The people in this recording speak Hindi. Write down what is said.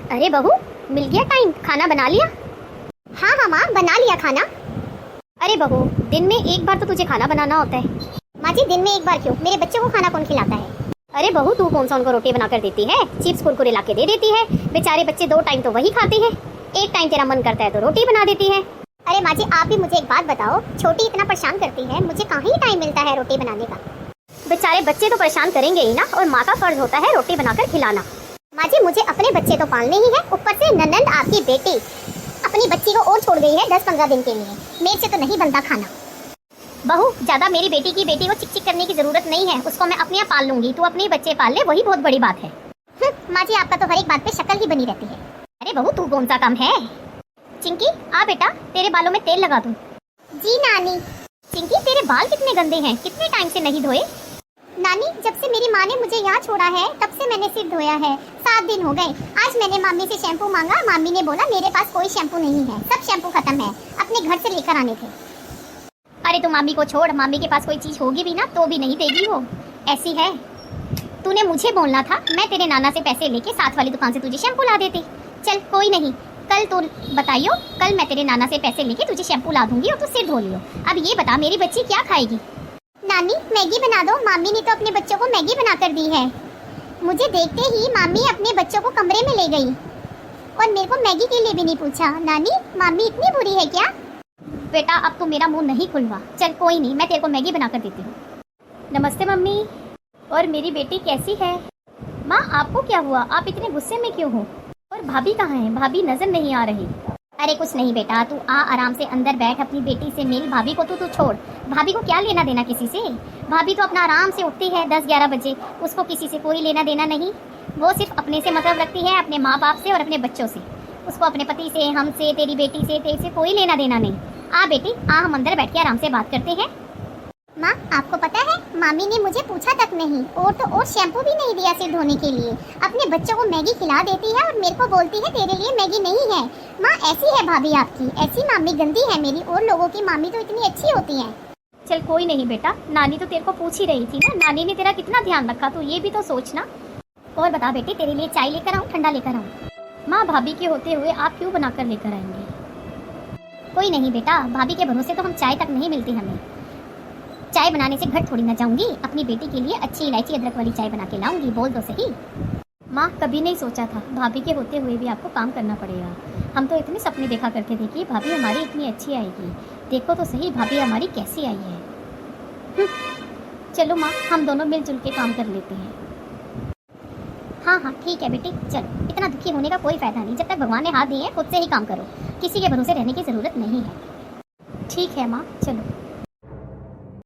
अरे बहू, मिल गया टाइम, खाना बना लिया? हाँ हाँ माँ, बना लिया खाना। अरे बहू, दिन में एक बार तो तुझे खाना बनाना होता है। माँ जी, दिन में एक बार क्यों? मेरे बच्चों को खाना कौन खिलाता है? अरे बहू, तू कौन सा उनको रोटी बनाकर देती है? चिप्स कुरकुरे ला के दे देती है। बेचारे बच्चे 2 टाइम तो वही खाते हैं, एक टाइम तेरा मन करता है तो रोटी बना देती है। अरे माँ जी, आप भी मुझे एक बात बताओ, छोटी इतना परेशान करती है, मुझे कहाँ ही टाइम मिलता है रोटी बनाने का। बेचारे बच्चे तो परेशान करेंगे ही ना, और माँ का फर्ज होता है रोटी बनाकर खिलाना। माँ जी, मुझे अपने बच्चे तो पालने ही है, ऊपर से ननंद आपकी बेटी अपनी बच्ची को और छोड़ गई है 10-15 दिन के लिए। मेरे से तो नहीं बनता खाना। बहू, ज्यादा मेरी बेटी को चिक चिक करने की जरूरत नहीं है, उसको मैं अपने आप पाल लूंगी। तू अपने बच्चे पाल ले, वही बहुत बड़ी बात है। माँ जी, आपका तो हर एक बात पे शक्ल ही बनी रहती है। अरे बहू, तू कौन सा कम है? चिंकी, आ बेटा, तेरे बालों में तेल लगा दूं। जी नानी। चिंकी, तेरे बाल कितने गंदे हैं, कितने टाइम से नहीं धोए? नानी, जब से मेरी माँ ने मुझे यहाँ छोड़ा है तब से मैंने सिर धोया है। 7 दिन हो गए। आज मैंने मामी से शैम्पू मांगा, मामी ने बोला मेरे पास कोई शैम्पू नहीं है, सब शैम्पू खत्म है, अपने घर से लेकर आने थे। अरे तू मामी को छोड़, मामी के पास कोई चीज होगी भी ना तो भी नहीं देगी वो, ऐसी है। तूने मुझे बोलना था, मैं तेरे नाना से पैसे लेके साथ वाली दुकान से तुझे शैम्पू ला देती। चल कोई नहीं, कल तू बताइयो, कल मैं तेरे नाना से पैसे लेके तुझे शैम्पू ला दूंगी और तू सिर धो लियो। अब ये बता, मेरी बच्ची क्या खाएगी? नानी, मैगी बना दो। मामी ने तो अपने बच्चों को मैगी बनाकर दी है। मुझे देखते ही मामी अपने बच्चों को कमरे में ले गई और मेरे को मैगी के लिए भी नहीं पूछा। नानी, मामी इतनी बुरी है क्या? बेटा, अब तू मेरा मुंह नहीं खुलवा। चल कोई नहीं, मैं तेरे को मैगी बनाकर देती हूँ। नमस्ते मम्मी। और मेरी बेटी कैसी है? माँ, आपको क्या हुआ? आप इतने गुस्से में क्यों हो? और भाभी कहाँ है? भाभी नजर नहीं आ रही। अरे कुछ नहीं बेटा, तू आ आराम से अंदर बैठ, अपनी बेटी से मिल। भाभी को तू छोड़, भाभी को क्या लेना देना किसी से? भाभी तो अपना आराम से उठती है 10-11 बजे, उसको किसी से कोई लेना देना नहीं। वो सिर्फ अपने से मतलब रखती है, अपने माँ बाप से और अपने बच्चों से। उसको अपने पति से, हमसे, तेरी बेटी से, तेरे से कोई लेना देना नहीं। आ बेटी, आ, हम अंदर बैठ के आराम से बात करते हैं। माँ, आपको पता है मामी ने मुझे पूछा तक नहीं, और तो और शैम्पू भी नहीं दिया सिर धोने के लिए। अपने बच्चों को मैगी खिला देती है और मेरे को बोलती है तेरे लिए मैगी नहीं है। माँ, ऐसी है भाभी आपकी, ऐसी मामी गंदी है मेरी। और लोगों की मामी तो इतनी अच्छी होती है। चल कोई नहीं बेटा, नानी तो तेरे को पूछ ही रही थी ना, नानी ने तेरा कितना ध्यान रखा, तो ये भी तो सोचना। और बता बेटी, तेरे लिए चाय लेकर आऊँ, ठंडा लेकर आऊँ? माँ, भाभी के होते हुए आप क्यों बनाकर लेकर आएंगे? कोई नहीं बेटा, भाभी के भरोसे तो हम चाय तक नहीं मिलती हमें। चाय बनाने से घर थोड़ी ना जाऊंगी, अपनी बेटी के लिए अच्छी इलायची अदरक वाली चाय बना के लाऊंगी, बोल तो सही। माँ, कभी नहीं सोचा था भाभी के होते हुए भी आपको काम करना पड़ेगा। हम तो इतने सपने देखा करते थे कि भाभी हमारी इतनी अच्छी आएगी, देखो तो सही भाभी हमारी कैसी आई है। चलो माँ, हम दोनों मिलजुल के काम कर लेते हैं। हाँ हाँ ठीक है बेटी, चलो, इतना दुखी होने का कोई फायदा नहीं। जब तक भगवान ने हाथ दिए, खुद से ही काम करो, किसी के भरोसे रहने की ज़रूरत नहीं है। ठीक है माँ, चलो।